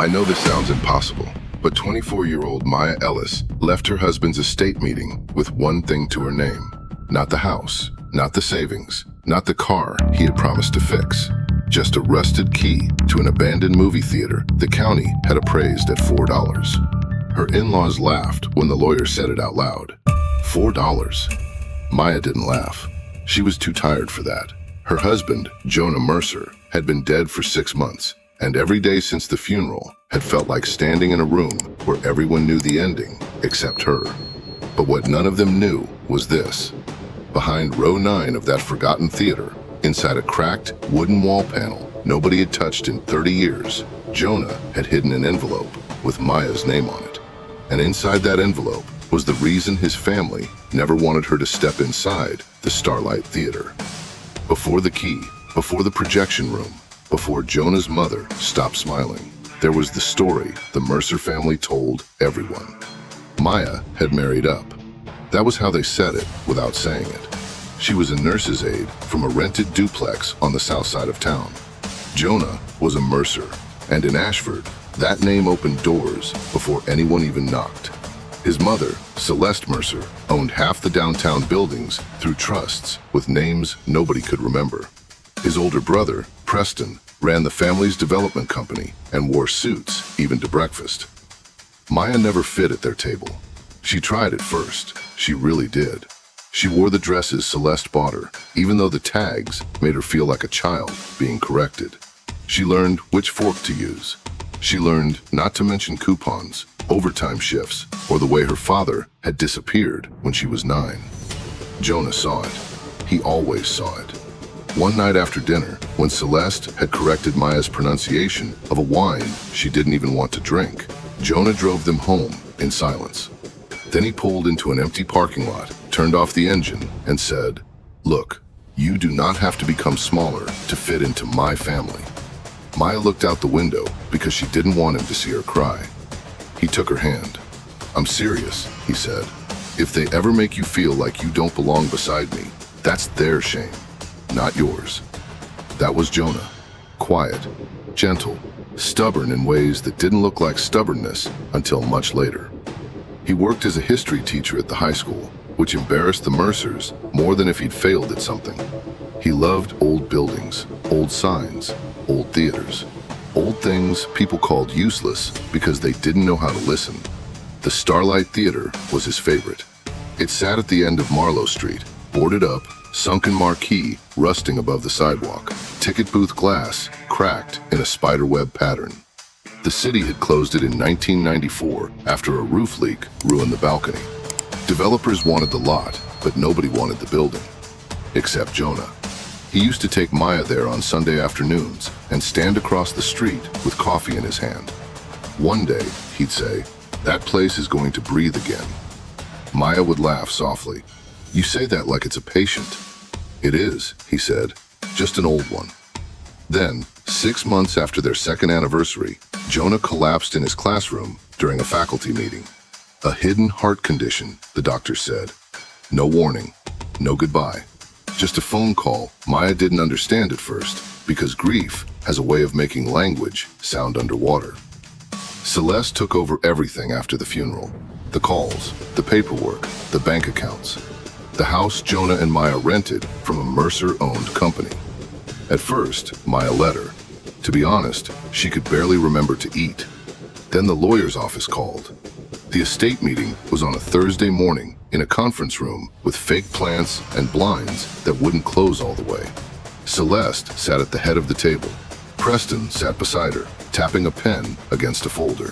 I know this sounds impossible, but 24-year-old Maya Ellis left her husband's estate meeting with one thing to her name. Not the house, not the savings, not the car he had promised to fix. Just a rusted key to an abandoned movie theater the county had appraised at $4. Her in-laws laughed when the lawyer said it out loud. $4. Maya didn't laugh. She was too tired for that. Her husband, Jonah Mercer, had been dead for 6 months, and every day since the funeral had felt like standing in a room where everyone knew the ending except her. But what none of them knew was this. Behind row 9 of that forgotten theater, inside a cracked wooden wall panel nobody had touched in 30 years, Jonah had hidden an envelope with Maya's name on it. And inside that envelope was the reason his family never wanted her to step inside the Starlight Theater. Before the key, before the projection room, before Jonah's mother stopped smiling, there was the story the Mercer family told everyone. Maya had married up. That was how they said it without saying it. She was a nurse's aide from a rented duplex on the south side of town. Jonah was a Mercer, and in Ashford, that name opened doors before anyone even knocked. His mother, Celeste Mercer, owned half the downtown buildings through trusts with names nobody could remember. His older brother, Preston, ran the family's development company and wore suits even to breakfast. Maya never fit at their table. She tried at first. She really did. She wore the dresses Celeste bought her, even though the tags made her feel like a child being corrected. She learned which fork to use. She learned not to mention coupons, overtime shifts, or the way her father had disappeared when she was 9. Jonah saw it. He always saw it. One night after dinner, when Celeste had corrected Maya's pronunciation of a wine she didn't even want to drink, Jonah drove them home in silence. Then he pulled into an empty parking lot, turned off the engine, and said, "Look, you do not have to become smaller to fit into my family." Maya looked out the window because she didn't want him to see her cry. He took her hand. "I'm serious," he said. "If they ever make you feel like you don't belong beside me, that's their shame, not yours." That was Jonah. Quiet, gentle, stubborn in ways that didn't look like stubbornness until much later. He worked as a history teacher at the high school, which embarrassed the Mercers more than if he'd failed at something. He loved old buildings, old signs, old theaters, old things people called useless because they didn't know how to listen. The Starlight Theater was his favorite. It sat at the end of Marlowe Street, boarded up, sunken marquee rusting above the sidewalk, ticket booth glass cracked in a spiderweb pattern. The city had closed it in 1994 after a roof leak ruined the balcony. Developers wanted the lot, but nobody wanted the building. Except Jonah. He used to take Maya there on Sunday afternoons and stand across the street with coffee in his hand. One day, he'd say, "That place is going to breathe again." Maya would laugh softly. "You say that like it's a patient." "It is," he said, "just an old one." Then, 6 months after their second anniversary, Jonah collapsed in his classroom during a faculty meeting. A hidden heart condition, the doctor said. No warning, no goodbye. Just a phone call Maya didn't understand at first, because grief has a way of making language sound underwater. Celeste took over everything after the funeral. The calls, the paperwork, the bank accounts. The house Jonah and Maya rented from a Mercer-owned company. At first, Maya let her. To be honest, she could barely remember to eat. Then the lawyer's office called. The estate meeting was on a Thursday morning in a conference room with fake plants and blinds that wouldn't close all the way. Celeste sat at the head of the table. Preston sat beside her, tapping a pen against a folder.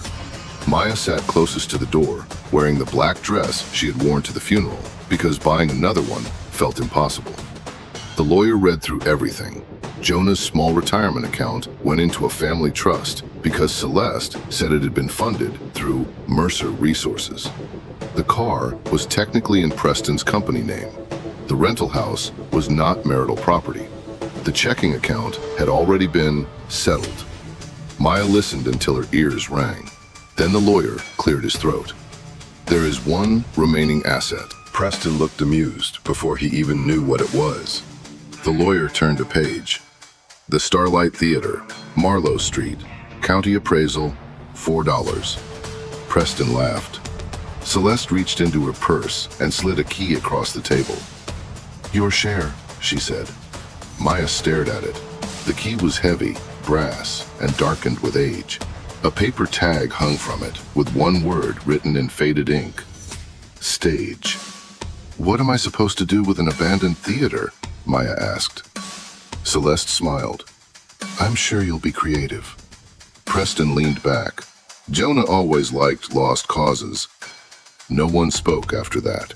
Maya sat closest to the door, wearing the black dress she had worn to the funeral, because buying another one felt impossible. The lawyer read through everything. Jonah's small retirement account went into a family trust because Celeste said it had been funded through Mercer Resources. The car was technically in Preston's company name. The rental house was not marital property. The checking account had already been settled. Maya listened until her ears rang. Then the lawyer cleared his throat. "There is one remaining asset." Preston looked amused before he even knew what it was. The lawyer turned a page. "The Starlight Theater, Marlowe Street, county appraisal, $4. Preston laughed. Celeste reached into her purse and slid a key across the table. "Your share," she said. Maya stared at it. The key was heavy, brass, and darkened with age. A paper tag hung from it, with one word written in faded ink. Stage. "What am I supposed to do with an abandoned theater?" Maya asked. Celeste smiled. "I'm sure you'll be creative." Preston leaned back. Jonah always liked lost causes. No one spoke after that.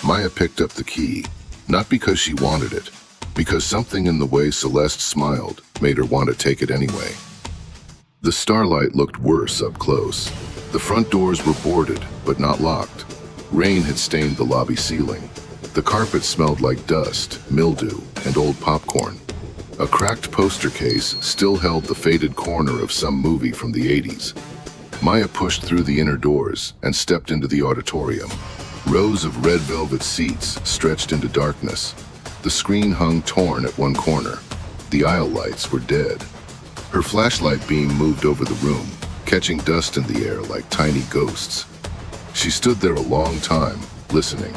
Maya picked up the key, not because she wanted it, because something in the way Celeste smiled made her want to take it anyway. The Starlight looked worse up close. The front doors were boarded, but not locked. Rain had stained the lobby ceiling. The carpet smelled like dust, mildew, and old popcorn. A cracked poster case still held the faded corner of some movie from the 80s. Maya pushed through the inner doors and stepped into the auditorium. Rows of red velvet seats stretched into darkness. The screen hung torn at one corner. The aisle lights were dead. Her flashlight beam moved over the room, catching dust in the air like tiny ghosts. She stood there a long time, listening.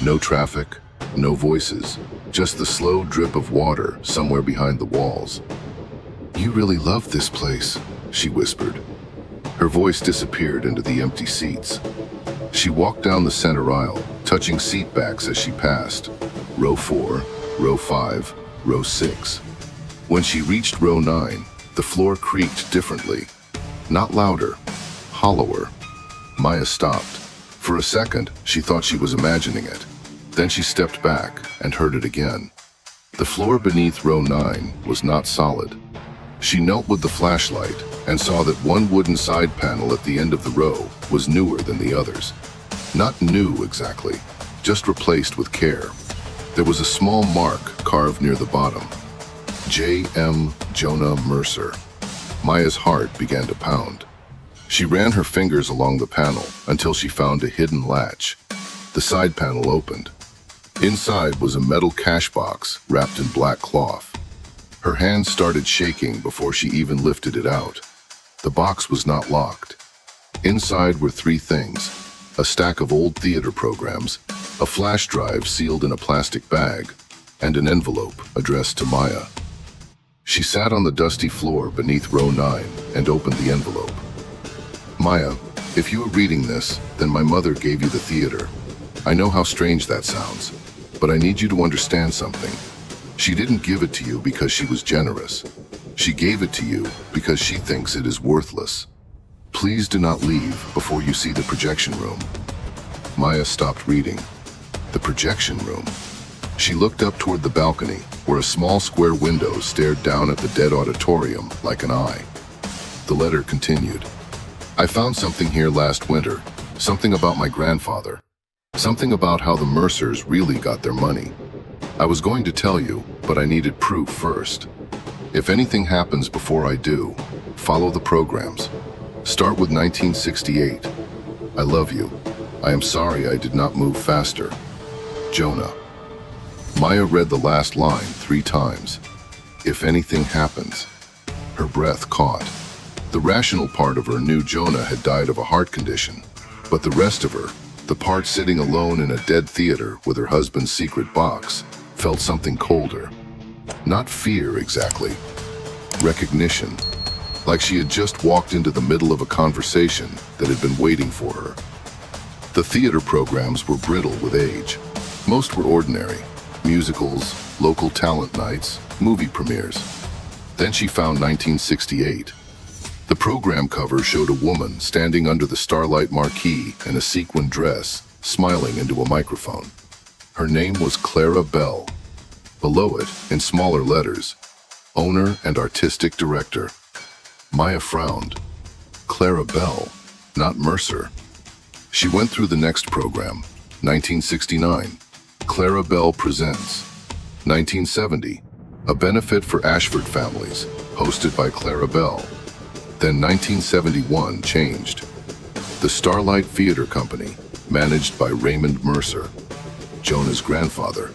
No traffic, no voices, just the slow drip of water somewhere behind the walls. "You really love this place," she whispered. Her voice disappeared into the empty seats. She walked down the center aisle, touching seat backs as she passed. Row 4, row 5, row 6. When she reached row 9, the floor creaked differently. Not louder, hollower. Maya stopped. For a second, she thought she was imagining it. Then she stepped back and heard it again. The floor beneath row 9 was not solid. She knelt with the flashlight and saw that one wooden side panel at the end of the row was newer than the others. Not new exactly, just replaced with care. There was a small mark carved near the bottom. J.M. Jonah Mercer. Maya's heart began to pound. She ran her fingers along the panel until she found a hidden latch. The side panel opened. Inside was a metal cash box wrapped in black cloth. Her hands started shaking before she even lifted it out. The box was not locked. Inside were 3 things: a stack of old theater programs, a flash drive sealed in a plastic bag, and an envelope addressed to Maya. She sat on the dusty floor beneath row 9 and opened the envelope. "Maya, if you are reading this, then my mother gave you the theater. I know how strange that sounds, but I need you to understand something. She didn't give it to you because she was generous. She gave it to you because she thinks it is worthless. Please do not leave before you see the projection room." Maya stopped reading. The projection room. She looked up toward the balcony, where a small square window stared down at the dead auditorium like an eye. The letter continued. "I found something here last winter, something about my grandfather, something about how the Mercers really got their money. I was going to tell you, but I needed proof first. If anything happens before I do, follow the programs. Start with 1968. I love you. I am sorry I did not move faster. Jonah." Maya read the last line 3 times. If anything happens. Her breath caught. The rational part of her knew Jonah had died of a heart condition, but the rest of her, the part sitting alone in a dead theater with her husband's secret box, felt something colder. Not fear exactly. Recognition. Like she had just walked into the middle of a conversation that had been waiting for her. The theater programs were brittle with age. Most were ordinary. Musicals, local talent nights, movie premieres. Then she found 1968. The program cover showed a woman standing under the Starlight marquee in a sequin dress, smiling into a microphone. Her name was Clara Bell. Below it, in smaller letters, owner and artistic director. Maya frowned. Clara Bell, not Mercer. She went through the next program, 1969. Clara Bell Presents. 1970, a benefit for Ashford families, hosted by Clara Bell. Then 1971 changed. The Starlight Theater Company, managed by Raymond Mercer, Jonah's grandfather.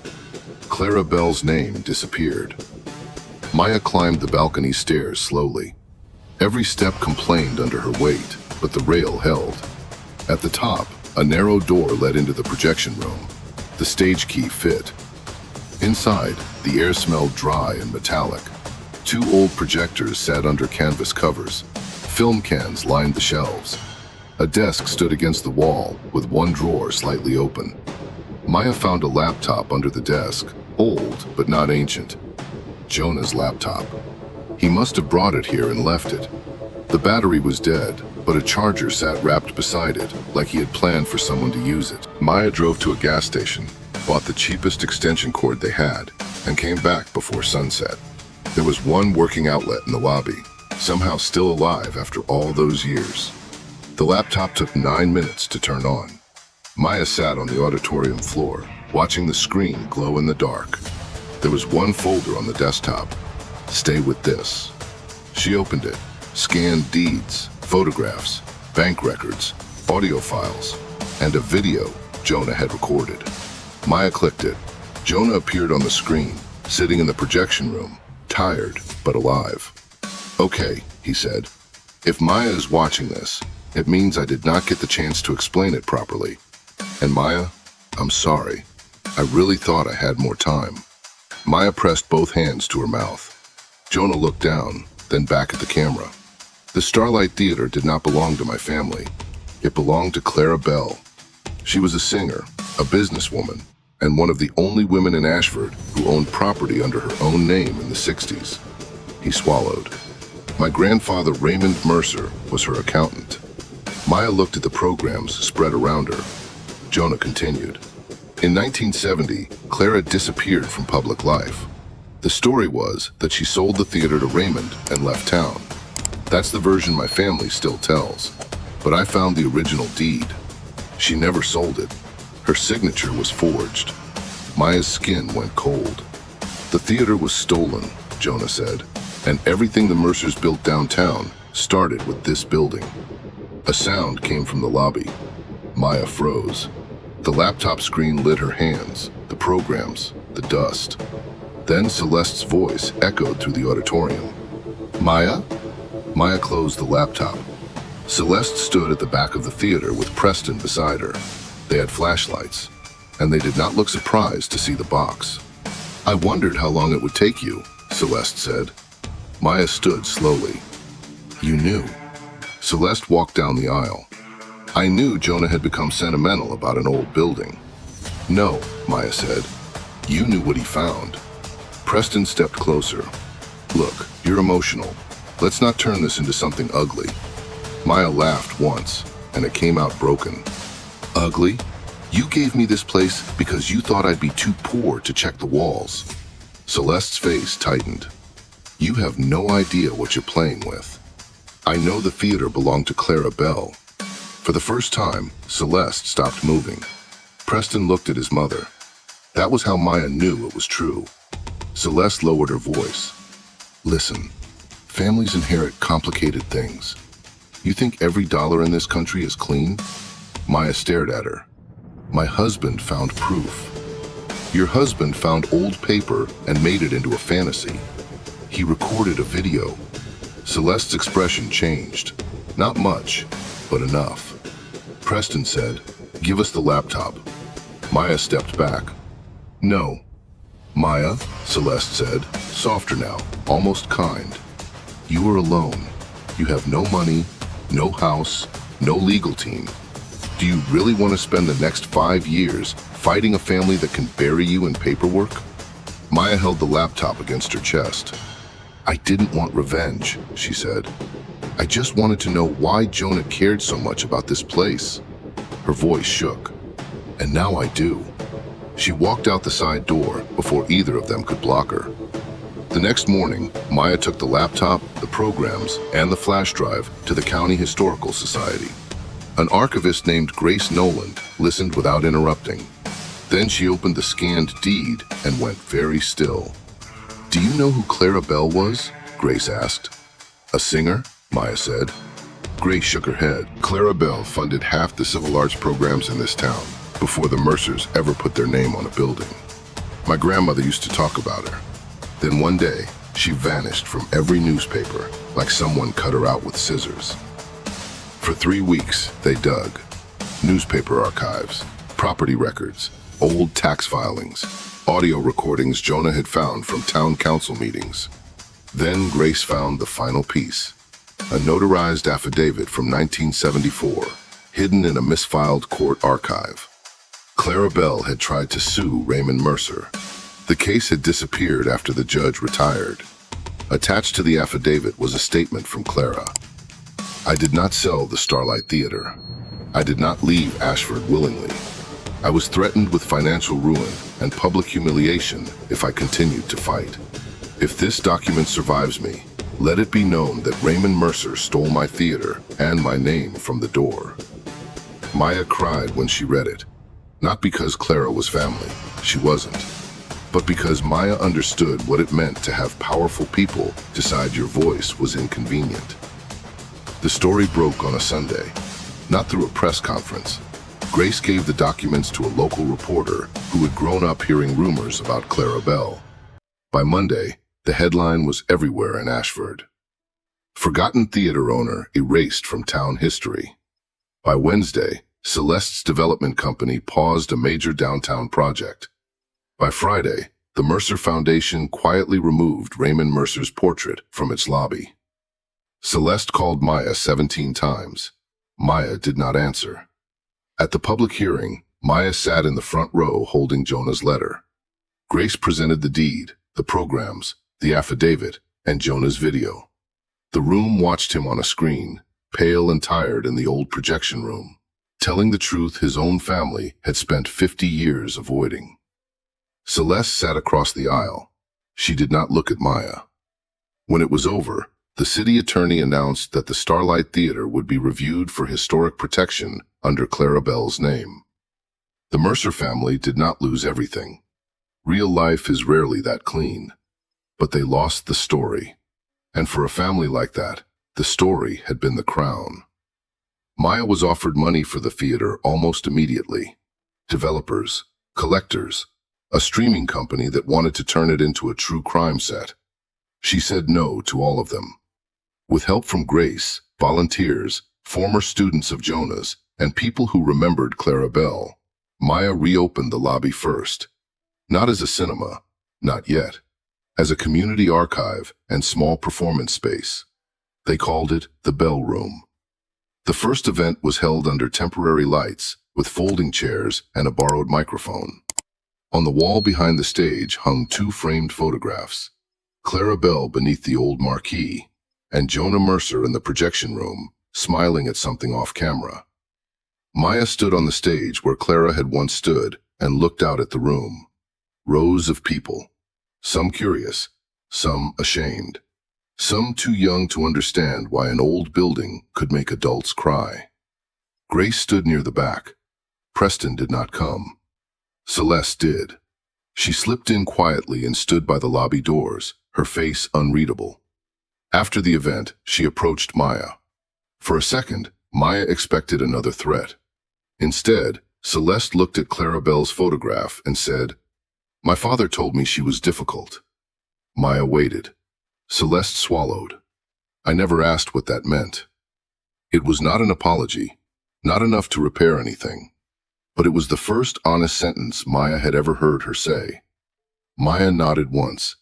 Clara Bell's name disappeared. Maya climbed the balcony stairs slowly. Every step complained under her weight, but the rail held. At the top, a narrow door led into the projection room. The stage key fit. Inside, the air smelled dry and metallic. 2 old projectors sat under canvas covers. Film cans lined the shelves. A desk stood against the wall, with one drawer slightly open. Maya found a laptop under the desk, old but not ancient. Jonah's laptop. He must have brought it here and left it. The battery was dead, but a charger sat wrapped beside it, like he had planned for someone to use it. Maya drove to a gas station, bought the cheapest extension cord they had, and came back before sunset. There was one working outlet in the lobby, somehow still alive after all those years. The laptop took 9 minutes to turn on. Maya sat on the auditorium floor, watching the screen glow in the dark. There was one folder on the desktop. Stay with this. She opened it, scanned deeds, photographs, bank records, audio files, and a video Jonah had recorded. Maya clicked it. Jonah appeared on the screen, sitting in the projection room, tired but alive. "Okay," he said. "If Maya is watching this, it means I did not get the chance to explain it properly. And Maya, I'm sorry. I really thought I had more time." Maya pressed both hands to her mouth. Jonah looked down, then back at the camera. The Starlight Theater did not belong to my family. It belonged to Clara Bell. She was a singer, a businesswoman, and one of the only women in Ashford who owned property under her own name in the 60s. He swallowed. My grandfather, Raymond Mercer, was her accountant. Maya looked at the programs spread around her. Jonah continued. In 1970, Clara disappeared from public life. The story was that she sold the theater to Raymond and left town. That's the version my family still tells. But I found the original deed. She never sold it. Her signature was forged. Maya's skin went cold. The theater was stolen, Jonah said, and everything the Mercers built downtown started with this building. A sound came from the lobby. Maya froze. The laptop screen lit her hands, the programs, the dust. Then Celeste's voice echoed through the auditorium. "Maya?" Maya closed the laptop. Celeste stood at the back of the theater with Preston beside her. They had flashlights, and they did not look surprised to see the box. "I wondered how long it would take you," Celeste said. Maya stood slowly. "You knew." Celeste walked down the aisle. "I knew Jonah had become sentimental about an old building." "No," Maya said. "You knew what he found." Preston stepped closer. "Look, you're emotional. Let's not turn this into something ugly." Maya laughed once, and it came out broken. "Ugly? You gave me this place because you thought I'd be too poor to check the walls." Celeste's face tightened. "You have no idea what you're playing with. I know the theater belonged to Clara Bell." For the first time, Celeste stopped moving. Preston looked at his mother. That was how Maya knew it was true. Celeste lowered her voice. "Listen, families inherit complicated things. You think every dollar in this country is clean?" Maya stared at her. "My husband found proof." "Your husband found old paper and made it into a fantasy. He recorded a video." Celeste's expression changed. Not much, but enough. Preston said, "Give us the laptop." Maya stepped back. "No." "Maya," Celeste said, softer now, almost kind. "You are alone. You have no money, no house, no legal team. Do you really want to spend the next 5 years fighting a family that can bury you in paperwork?" Maya held the laptop against her chest. "I didn't want revenge," she said. "I just wanted to know why Jonah cared so much about this place." Her voice shook. "And now I do." She walked out the side door before either of them could block her. The next morning, Maya took the laptop, the programs, and the flash drive to the County Historical Society. An archivist named Grace Noland listened without interrupting. Then she opened the scanned deed and went very still. "Do you know who Clara Bell was?" Grace asked. "A singer?" Maya said. Grace shook her head. "Clara Bell funded half the civil arts programs in this town before the Mercers ever put their name on a building. My grandmother used to talk about her. Then one day, She vanished from every newspaper, like someone cut her out with scissors. For 3 weeks, they dug. Newspaper archives, property records, old tax filings, audio recordings Jonah had found from town council meetings. Then Grace found the final piece, a notarized affidavit from 1974, hidden in a misfiled court archive. Clara Bell had tried to sue Raymond Mercer. The case had disappeared after the judge retired. Attached to the affidavit was a statement from Clara. I did not sell the Starlight Theater. I did not leave Ashford willingly. I was threatened with financial ruin and public humiliation if I continued to fight. If this document survives me, let it be known that Raymond Mercer stole my theater and my name from the door. Maya cried when she read it, not because Clara was family, she wasn't, but because Maya understood what it meant to have powerful people decide your voice was inconvenient. The story broke on a Sunday, not through a press conference. Grace gave the documents to a local reporter who had grown up hearing rumors about Clara Bell. By Monday, the headline was everywhere in Ashford. Forgotten theater owner erased from town history. By Wednesday, Celeste's development company paused a major downtown project. By Friday, the Mercer Foundation quietly removed Raymond Mercer's portrait from its lobby. Celeste called Maya 17 times. Maya did not answer. At the public hearing, Maya sat in the front row holding Jonah's letter. Grace presented the deed, the programs, the affidavit, and Jonah's video. The room watched him on a screen, pale and tired in the old projection room, telling the truth his own family had spent 50 years avoiding. Celeste sat across the aisle. She did not look at Maya. When it was over, the city attorney announced that the Starlight Theater would be reviewed for historic protection under Clara Bell's name. The Mercer family did not lose everything. Real life is rarely that clean. But they lost the story. And for a family like that, the story had been the crown. Maya was offered money for the theater almost immediately. Developers, collectors, a streaming company that wanted to turn it into a true crime set. She said no to all of them. With help from Grace, volunteers, former students of Jonah's, and people who remembered Clara Bell, Maya reopened the lobby first. Not as a cinema, not yet. As a community archive and small performance space. They called it the Bell Room. The first event was held under temporary lights, with folding chairs and a borrowed microphone. On the wall behind the stage hung 2 framed photographs. Clara Bell beneath the old marquee, and Jonah Mercer in the projection room, smiling at something off camera. Maya stood on the stage where Clara had once stood and looked out at the room. Rows of people. Some curious, some ashamed, some too young to understand why an old building could make adults cry. Grace stood near the back. Preston did not come. Celeste did. She slipped in quietly and stood by the lobby doors, her face unreadable. After the event, she approached Maya. For a second, Maya expected another threat. Instead, Celeste looked at Clara Bell's photograph and said, "My father told me she was difficult." Maya waited. Celeste swallowed. I never asked what that meant. It was not an apology, not enough to repair anything. But it was the first honest sentence Maya had ever heard her say. Maya nodded once.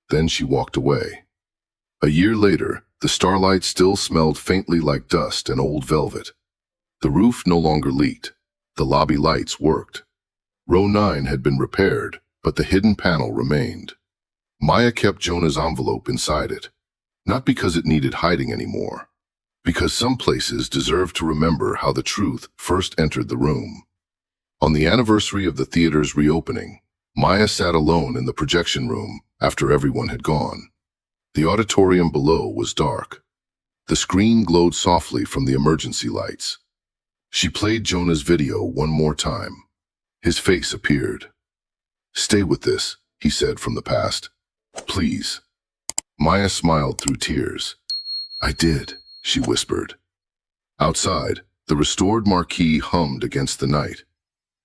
Then she walked away. A year later, the Starlight still smelled faintly like dust and old velvet. The roof no longer leaked. The lobby lights worked. Row 9 had been repaired, but the hidden panel remained. Maya kept Jonah's envelope inside it, not because it needed hiding anymore, because some places deserve to remember how the truth first entered the room. On the anniversary of the theater's reopening, Maya sat alone in the projection room after everyone had gone. The auditorium below was dark. The screen glowed softly from the emergency lights. She played Jonah's video one more time. His face appeared. "Stay with this," he said from the past. "Please." Maya smiled through tears. "I did," she whispered. Outside, the restored marquee hummed against the night.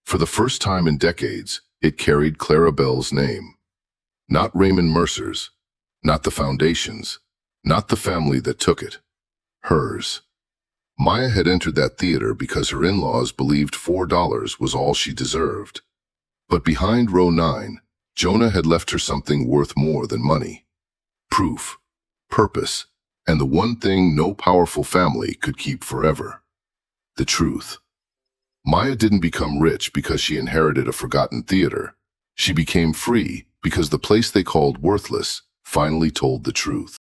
For the first time in decades, it carried Clara Bell's name. Not Raymond Mercer's, not the foundations, not the family that took it. Hers. Maya had entered that theater because her in-laws believed $4 was all she deserved. But behind row 9, Jonah had left her something worth more than money. Proof, purpose, and the one thing no powerful family could keep forever. The truth. Maya didn't become rich because she inherited a forgotten theater. She became free because the place they called worthless finally told the truth.